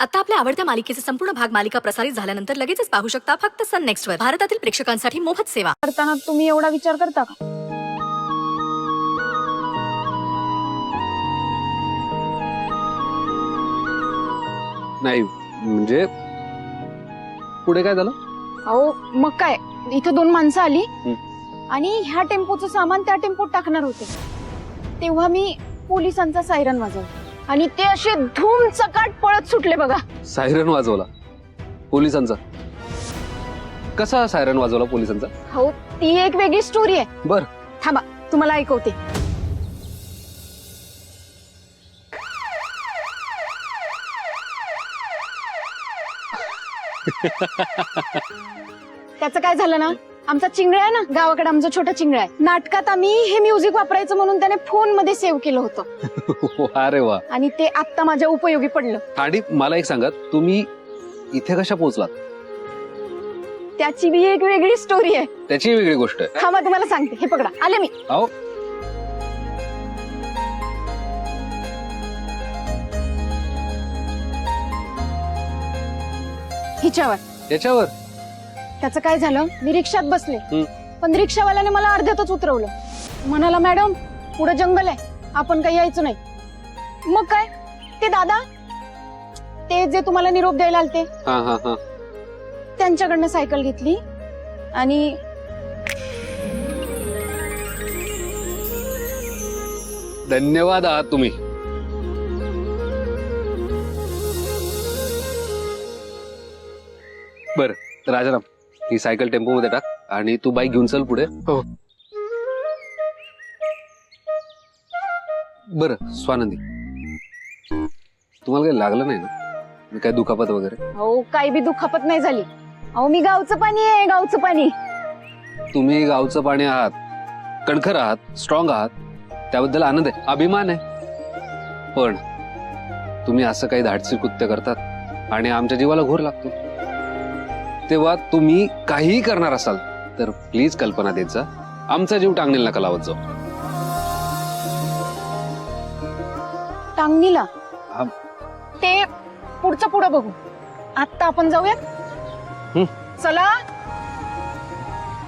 आता आपल्या आवडत्या मालिकेचे संपूर्ण भाग मालिका प्रसारित झाल्यानंतर लगेचच पाहू शकता फक्त सन नेक्स्ट वर. भारतातील प्रेक्षकांसाठी मोफत सेवा. करताना तुम्ही एवढा विचार करता का? नाही म्हणजे पुढे काय झालं? अहो मग काय, इथं 2 माणसं आली आणि ह्या टेम्पोचं सामान त्या टेम्पोत टाकणार होते, तेव्हा मी पोलिसांचा सायरन वाजवला आणि ते असे धूम चकाट पळत सुटले बघा. सायरन वाजवला पोलिसांचा? कसा सायरन वाजवला पोलिसांचा? हो ती एक वेगळी स्टोरी आहे. बर थांबा तुम्हाला ऐकवते. त्याचं काय झालं ना, आमचा चिंगळा आहे ना, गावाकडे आमचा छोटा चिंगळा आहे, नाटकात आम्ही हे म्युझिक वापरायचं म्हणून त्याने फोन मध्ये सेव्ह केलं होतं अरे वा. आणि ते आता माझ्या उपयोगी पडलं. आणि मला एक सांगा, तुम्ही इथे कशा पोहोचलात? त्याची बी एक वेगळी स्टोरी आहे. त्याची वेगळी गोष्ट आहे. थांबा तुम्हाला सांगते. हे पकडा, आले मी. अहो हिच्यावर त्याच्यावर त्याचं काय झालं, मी रिक्षात बसले पण रिक्षावाल्याने मला अर्ध्यातच उतरवलं. म्हणाला मॅडम पुढे जंगल आहे, आपण काही यायचं नाही. मग काय, ते दादा ते जे तुम्हाला निरोप द्यायला आलते हा हा हा त्यांच्याकडनं सायकल घेतली आणि धन्यवाद आहात तुम्ही. बर राजाराम, ही सायकल टेम्पो मध्ये टाक आणि तू बाईक घेऊन चल पुढे. हो. बर स्वानंदी, तुम्हाला काही लागलं नाही ना? काय दुखापत वगैरे? अहो काही बी दुखापत नाही झाली. अहो मी गावचं पाणी आहे, गावचं पाणी. तुम्ही गावचं पाणी आहात, कणखर आहात, स्ट्रॉंग आहात, त्याबद्दल आनंद आहे, अभिमान आहे. पण तुम्ही असं काही धाडसी कृत्य करतात आणि आमच्या जीवाला घोर लागतो, तेव्हा तुम्ही काहीही करणार असाल तर प्लीज कल्पना देत जा, आमचा जीव टांगणीला नका लावत जाऊ. टांगणीला हा. ते पुढचं पुढं बघू, आता आपण जाऊयात. चला.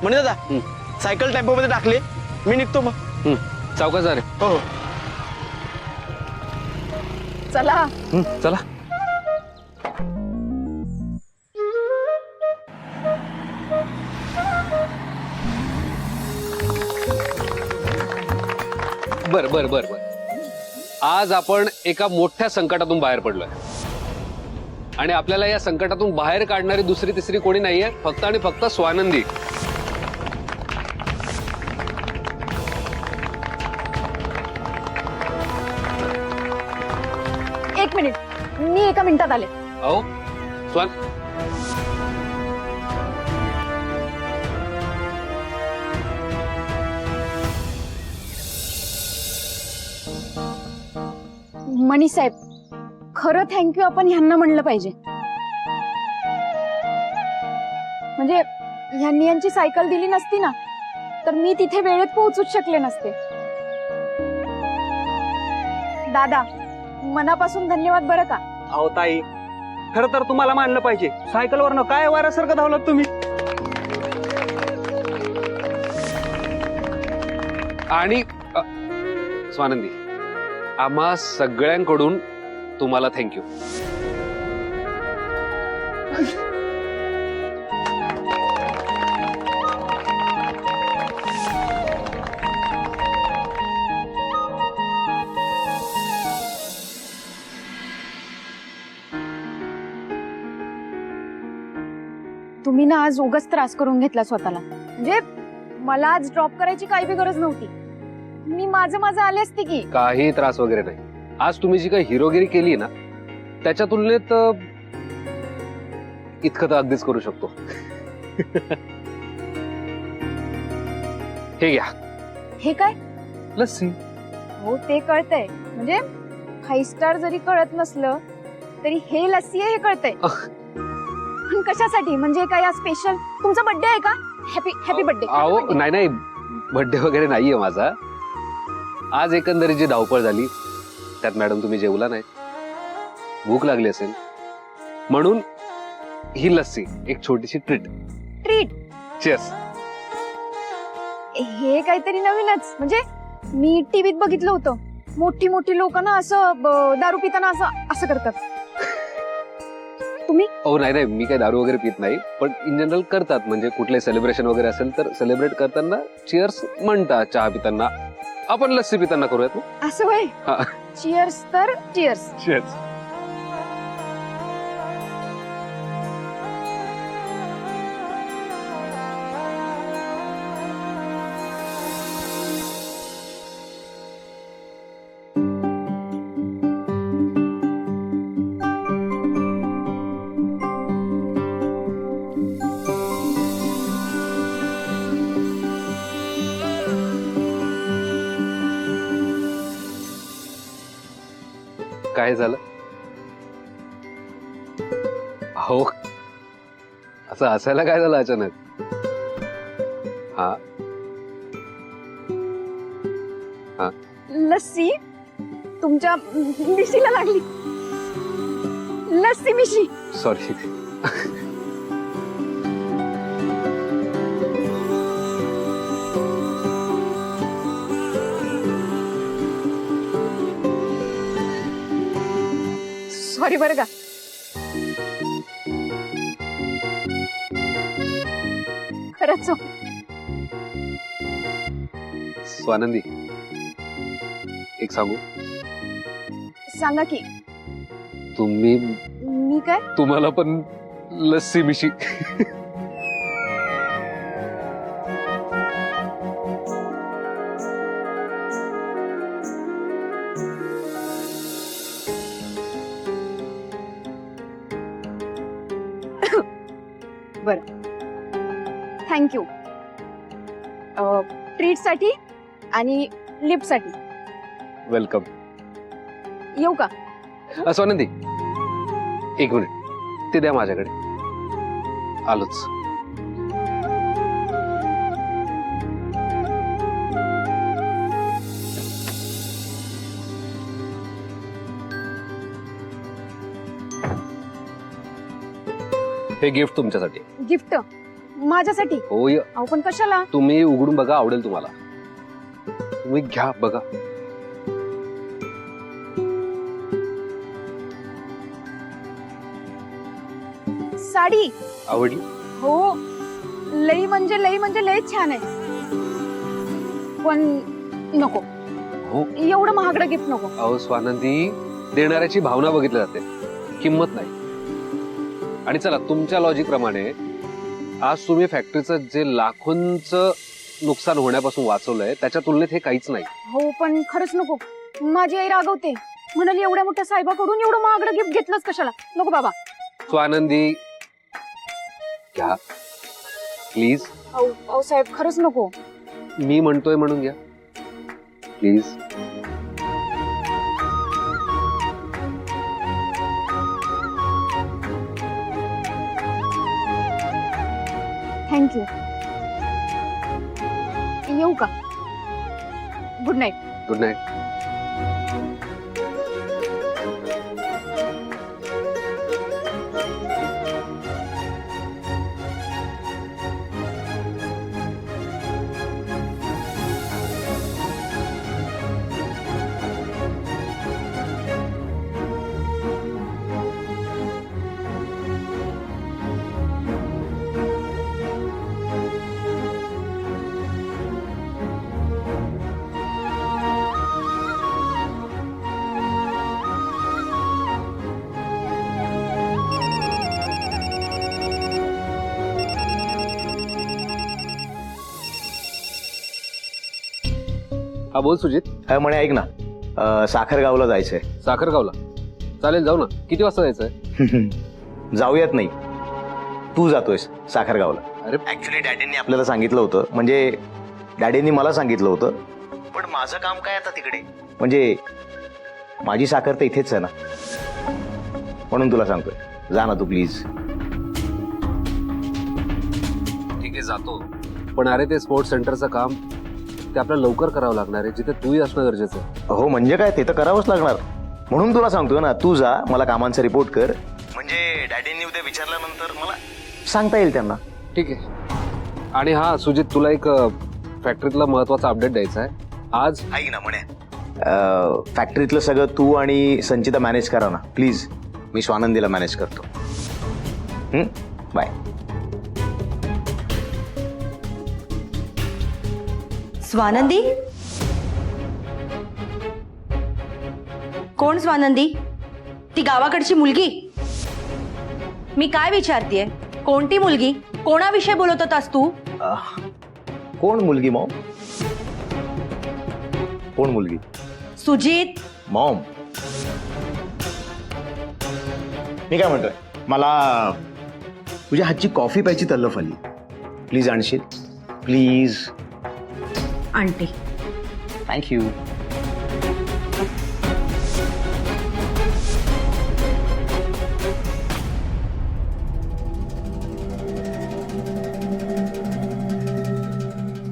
म्हणे दादा सायकल टेम्पो मध्ये टाकले, मी निघतो मग. सावकाश जा रे. हो. चला. चला. बर बर बर बर आज आपण एका मोठ्या संकटातून बाहेर पडलोय आणि आपल्याला या संकटातून बाहेर काढणारी दुसरी तिसरी कोणी नाहीये, फक्त आणि फक्त स्वानंदी. एक मिनिट, मी एका मिनिटात आले. अहो स्वान, मनी साहेब, खरं थँक्यू आपण ह्यांना म्हणलं पाहिजे. म्हणजे ह्यांनी यांची सायकल दिली नसती ना तर मी तिथे वेळेत पोहोचूच शकले नसते. दादा मनापासून धन्यवाद बरं का. अहो ताई, खरं तर तुम्हाला मानलं पाहिजे, सायकलवरनं काय वाऱ्यासारखं धावलात तुम्ही. आणि स्वानंदी, आम्हा सगळ्यांकडून तुम्हाला थँक्यू. तुम्ही ना आज उगाच त्रास करून घेतला स्वतःला. म्हणजे मला आज ड्रॉप करायची काही बी गरज नव्हती, मी माझं आले असते की. काही त्रास वगैरे नाही. आज तुम्ही जी काही हिरोगिरी केली ना, त्याच्या तुलनेत इतकं तर अगदीच करू शकतो. हे घ्या हे काय? लस्सी. हो ते कळतंय, म्हणजे 5 स्टार जरी कळत नसलं तरी हे लस्सी आहे हे कळतंय. पण कशासाठी, म्हणजे काय स्पेशल? तुमचा बर्थडे आहे का? Happy birthday. अहो नाही नाही, बर्थडे वगैरे नाहीये माझा. आज एकंदरीत जी धावपळ झाली त्यात मॅडम तुम्ही जेवला नाही, भूक लागली असेल, म्हणून ही लस्सी एक छोटीशी ट्रीट. ट्रीट. चेस. हे काहीतरी नवीनच. म्हणजे मी टीव्हीत बघितलं होतं, मोठी मोठी लोक ना असं दारू पिताना असं करतात. तुम्ही? हो नाही, मी काही दारू वगैरे पित नाही, पण इन जनरल करतात. म्हणजे कुठले सेलिब्रेशन वगैरे असेल तर सेलिब्रेट करताना चिअर्स म्हणतात. चहा पिताना, आपण लस्सी पिताना करूयात ना. असं होय. हा. चिअर्स तर चिअर्स. चेस. काय झालं? हो, असं असायला काय झालं अचानक? हा. लस्सी तुमच्या मिशीला लागली. लस्सी मिशी. सॉरी. सॉरी बरं का. खरंच हो. स्वानंदी, एक सांगू? सांगा की. तुम्ही, मी काय? तुम्हाला पण लस्सी मिशी. थँक्यू. ट्रीट साठी आणि लिफ्ट साठी. वेलकम. येऊ का? स्वानंदी, एक मिनिट, ते द्या माझ्याकडे. आलोच. हे गिफ्ट तुमच्यासाठी. गिफ्ट माझ्यासाठी? होय. अहो पण कशाला? तुम्ही उघडून बघा, आवडेल तुम्हाला. तुम्ही घ्या, बघा. साडी. आवडली? हो, लई म्हणजे लई छान आहे. पण नको. हो. एवढं महागडं गिफ्ट नको. अहो स्वानंदी, देणाऱ्याची भावना बघितली जाते, किंमत नाही. आणि चला, तुमच्या लॉजिक प्रमाणे आज तुम्ही फॅक्टरीचं जे लाखोंचं नुकसान होण्यापासून वाचवलंय, त्याच्या तुलनेत हे काहीच नाही. हो पण खरंच नको. माझी आई रागवते, म्हणाली एवढ्या मोठ्या साहेबाकडून एवढं महागडं गिफ्ट घेतलंच कशाला. नको बाबा. स्वानंदी, घ्या प्लीज. अहो साहेब, खरंच नको. मी म्हणतोय म्हणून घ्या प्लीज. थँक्यू. येऊ का? Good night. Good night. हा बोल सुजित. म्हणे ऐक ना, साखरगावला जायचंय. साखरगावला? चालेल, जाऊ ना. किती वाजता जायचंय? जाऊयात नाही, तू जातोयस साखरगावला. अरे ऍक्च्युली डॅडींनी आपल्याला सांगितलं होतं, म्हणजे डॅडींनी मला सांगितलं होतं, पण माझं काम काय आता तिकडे. म्हणजे माझी साखर तर इथेच आहे ना, म्हणून तुला सांगतोय, जा ना तू प्लीज. ठीक आहे, जातो. पण अरे ते स्पोर्ट्स सेंटरचं काम, ते आपल्याला लवकर करावं लागणार आहे, जिथे तूही असणं गरजेचं आहे. हो म्हणजे काय, ते तर करावंच लागणार. म्हणून तुला सांगतोय ना, तू जा, मला कामांचा रिपोर्ट कर, म्हणजे डॅडींनी उद्या विचारल्यानंतर मला सांगता येईल त्यांना. ठीक आहे. आणि हा सुजित, तुला एक फॅक्टरीतला महत्वाचा अपडेट द्यायचा आहे. आज ऐक ना म्हणे, फॅक्टरीतलं सगळं तू आणि संचिता मॅनेज करा ना प्लीज. मी स्वानंदीला मॅनेज करतो. बाय. स्वानंदी? कोण स्वानंदी? ती गावाकडची मुलगी? मी काय विचारतीये, कोणती मुलगी? कोणाविषयी बोलत होतास तू? कोण मुलगी मॉम? कोण मुलगी? सुजित. मॉम, मी काय म्हणतोय, मला तुझ्या हातची कॉफी प्यायची तल्लफ आली. प्लीज आणशील? प्लीज. आणते. थँक्यू.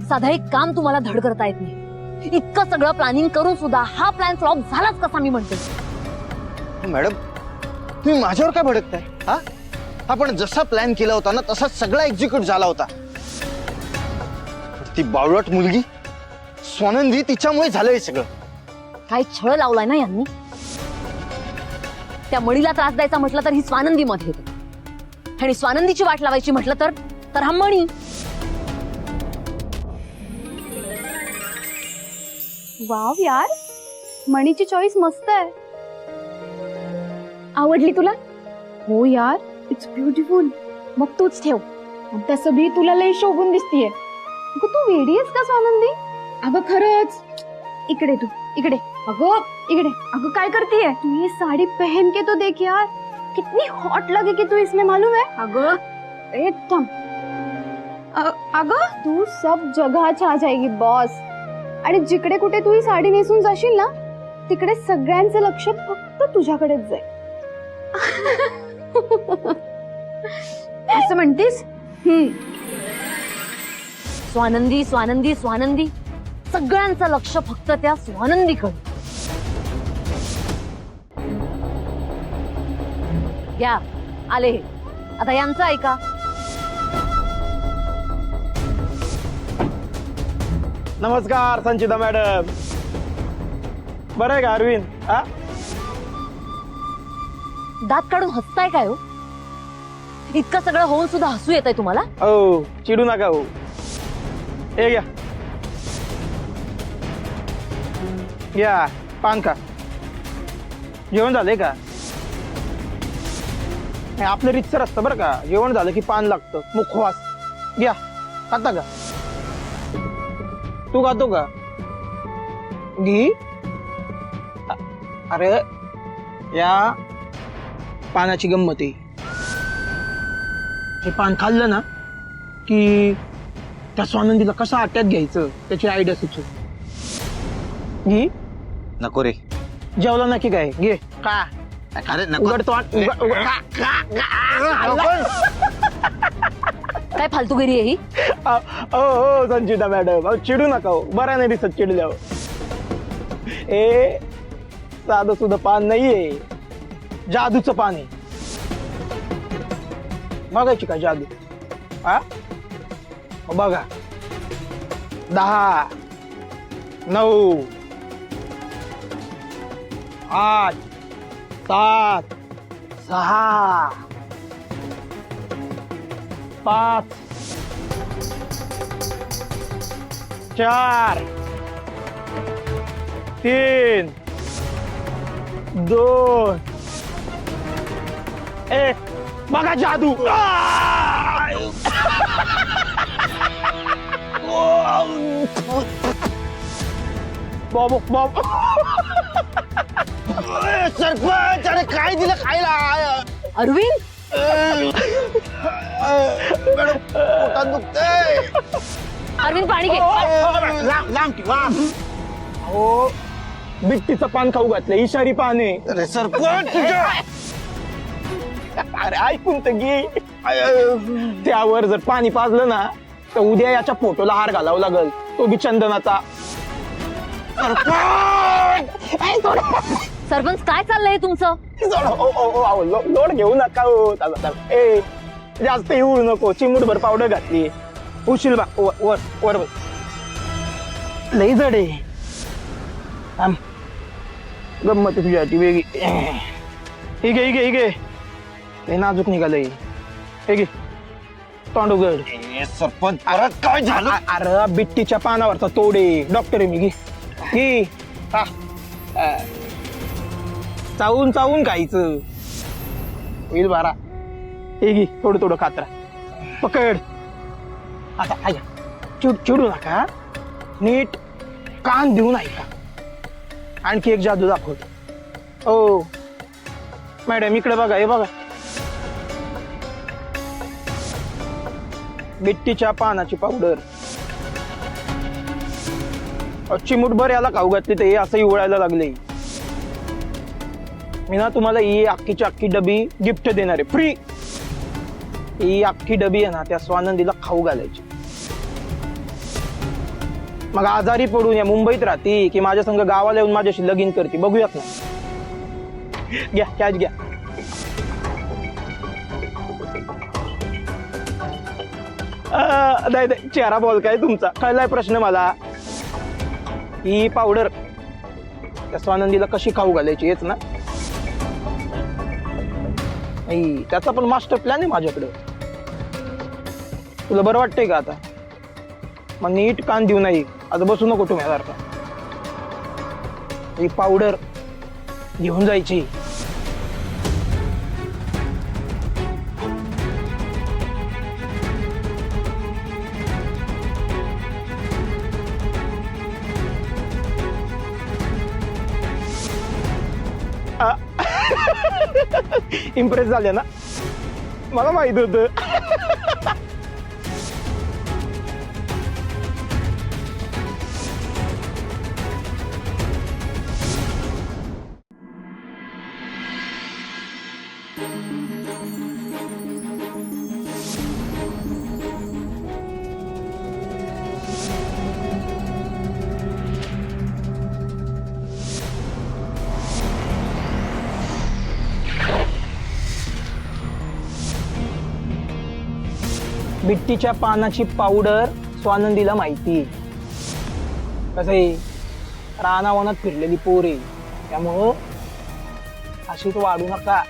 साधा एक काम तुम्हाला धड करता येत नाही. इतकं सगळं प्लॅनिंग करून सुद्धा हा प्लॅन फ्लॉप झालाच कसा मी म्हणते. मॅडम, तुम्ही माझ्यावर काय भडकताय? हा, आपण जसा प्लॅन केला होता ना तसा सगळा एक्झिक्यूट झाला होता. ती बावळट मुलगी स्वानंदी, तिच्यामुळे झालंय सगळं. काय छळ लावलाय ना यांनी. त्या मणीला त्रास द्यायचा म्हटलं तर ही स्वानंदी मध्ये येते, आणि स्वानंदीची वाट लावायची म्हटलं तर हा मणी. वाव यार, मणीची चॉईस मस्त आहे. आवडली तुला? हो यार, इट्स ब्युटिफुल. मग तूच ठेव. तसं बी तुला लई शोभून दिसतीये. तू वेडी आहेस का स्वानंदी? अगं खरंच. इकडे तू, इकडे. अगं इकडे. अगं काय करतीये तू? ये साड़ी पहन के तो देख यार, कितनी हॉट लगेगी तू इसमें, मालूम है? अगं एकदम. अगं तू सब जगह छा जाएगी बॉस. आणि जिकडे कुठे तू ही साडी नेसून जाशील ना, तिकडे सगळ्यांचं लक्ष फक्त तुझ्याकडेच जाईल. असं म्हणतीस? स्वानंदी स्वानंदी स्वानंदी, सगळ्यांचं लक्ष फक्त त्या स्वानंदीकडे. घ्या, आले हे. आता यांचं ऐका. नमस्कार संचिता मॅडम. बरं आहे का अरविंद? हा, दात काढून हसताय काय हो? इतकं सगळं होऊन सुद्धा हसू येत आहे तुम्हाला? हो, चिडू नका हो. हे घ्या, घ्या पान खा. जेवण झालंय का? हे आपलं रितसर असतं बरं का, जेवण झालं की पान लागतं. मुखवास घ्या. खाता का? तू खातो का? घी. अरे या पानाची गंमत आहे. हे पान खाल्लं ना की त्या स्वानंदीला कसं आट्यात घ्यायचं त्याची आयडिया सुचू. घी. नको रे. जेवला ना की काय? घे का. अरे उघड तोंड. काय फालतूगिरी आहे ही? हो संचिता मॅडम, चिडू नका हो. बरं नाही दिसत चिडल्यावर. हे साधं सुद्धा पान नाहीये, जादूचं पान आहे. बघायची का जादू? हा बघा. 10, 9, 8, 7, 6, 5, 4, 3, 2, 1. बघा जादू. बाबू बाबू, सरपंच, अरे काय दिलं खायला? अरविंद, मॅडम, पोटात दुखतंय. अरविंद पाणी घे. लांब ठेवा. हो, बिट्टीचं पान खाऊ घातलं. इशारी पान आहे. अरे सरपंच, अरे ऐकून तर घे. त्यावर जर पाणी पाजलं ना तर उद्या याच्या फोटोला हार घालावा लागल, तो बी चंदनाचा. सरपंच काय चाललंय तुमचं? लोड घेऊ नका हो दादा. ए जास्त येऊ नको. चिमूटभर पावडर घातली. उशील बा वर वर वर. लई जड आहे. थांब. गंमत आहे तुझ्यासाठी वेगळी. ही घे लई नाजूक निघालंय. हे घे तोंड उघड. सरपंच परत काय झालं? अरे बिट्टीच्या पानावरचा तोडे. डॉक्टर आहे मी. घे हा. चावून चावून खायचं होईल बारा. हे घे थोडं खात्रा. पकड. आता ऐका, चिडू नका. नीट कान देऊन ऐका. आणखी एक जादू दाखवतो. ओ मॅडम इकडे बघा. हे बघा बिट्टीच्या पानाची पावडर. चिमूटभर याला खाऊ घातली तर हे असंही उडायला लागले. मी ना तुम्हाला ही अख्खीची अख्खी डबी गिफ्ट देणार आहे फ्री. ही अख्खी डबी आहे ना त्या स्वानंदीला खाऊ घालायची. मग आजारी पडून या मुंबईत राहते की माझ्या संग गावाला येऊन माझ्याशी लगीन करते बघूयात ना. घ्या कॅच घ्या. नाही चेहरा बोल काय तुमचा कळलाय प्रश्न मला. ही पावडर त्या स्वानंदीला कशी खाऊ घालायची हेच ना. त्याचा पण मास्टर प्लॅन आहे माझ्याकडे. तुला बरं वाटतंय का आता? मग नीट कान देऊ नाही. आता बसू नको तुम्ही. ही पावडर घेऊन जायची. इम्प्रेस झाले ना. मला माहित होत. बिट्टीच्या पानाची पावडर स्वानंदीला माहिती. कसं आहे रानावनात फिरलेली पोरे त्यामुळं अशीच वाढू नका.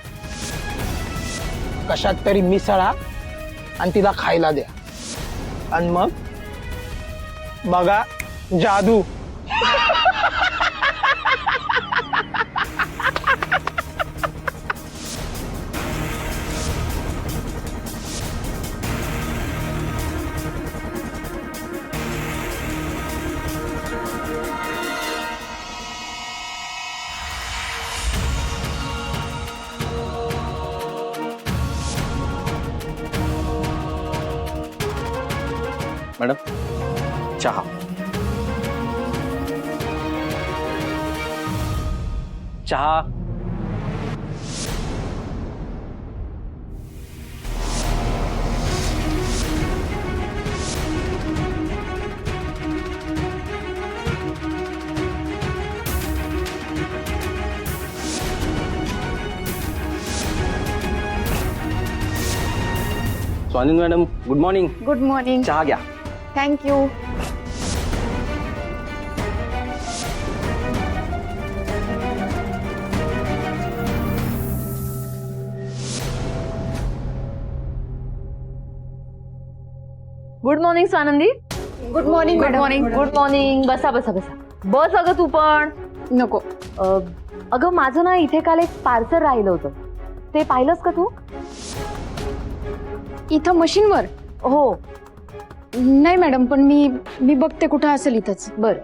कशात तरी मिसळा आणि तिला खायला द्या. आणि मग बघा जादू. मॅडम चहा. चहा. Swanand madam good morning. Good morning. चहा घ्या. Thank you. Good morning Swanandi. Good morning madam. Good morning. बसा बस अगं तू पण. नको. अगं माझं ना इथे काल एक पार्सल राहिलं होतं. ते पाहिलंस का तू? इथं मशीनवर? हो. नाही मॅडम पण मी बघते कुठं असेल इथंच. बर.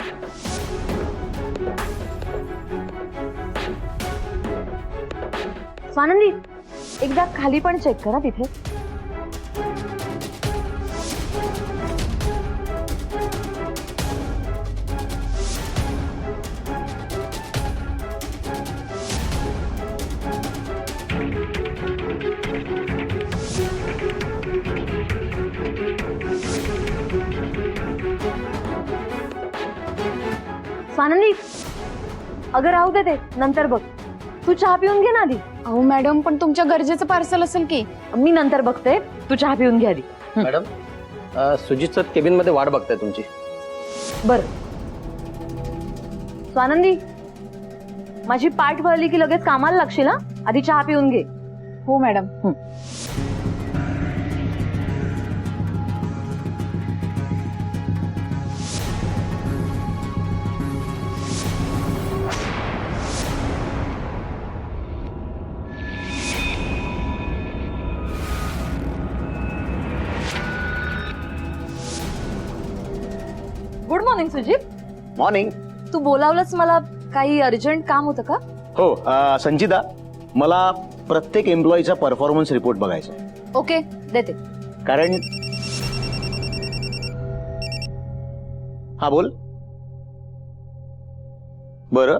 स्वानंदी एकदा खाली पण चेक करा तिथे. स्वानंदी अगं राहू दे ते नंतर बघ. तू चहा पिऊन घे ना आधी. अहो मॅडम, पण तुमच्या गरजेचं पार्सल असेल की. मी नंतर बघते, तू चहा पिऊन घे आधी. मॅडम सुजित सर केबिन मध्ये वाट बघताय तुमची. बर स्वानंदी, माझी पाठ वळली की लगेच कामाला लागशील ना. आधी चहा पिऊन घे. हो madam. Good morning Sujit. Morning. तू बोलावलंच मला, काही अर्जंट काम होतं का? हो संचिता, मला प्रत्येक एम्प्लॉईचा परफॉर्मन्स रिपोर्ट बघायचा आहे. ओके, देते. कारण हा बोल. बरं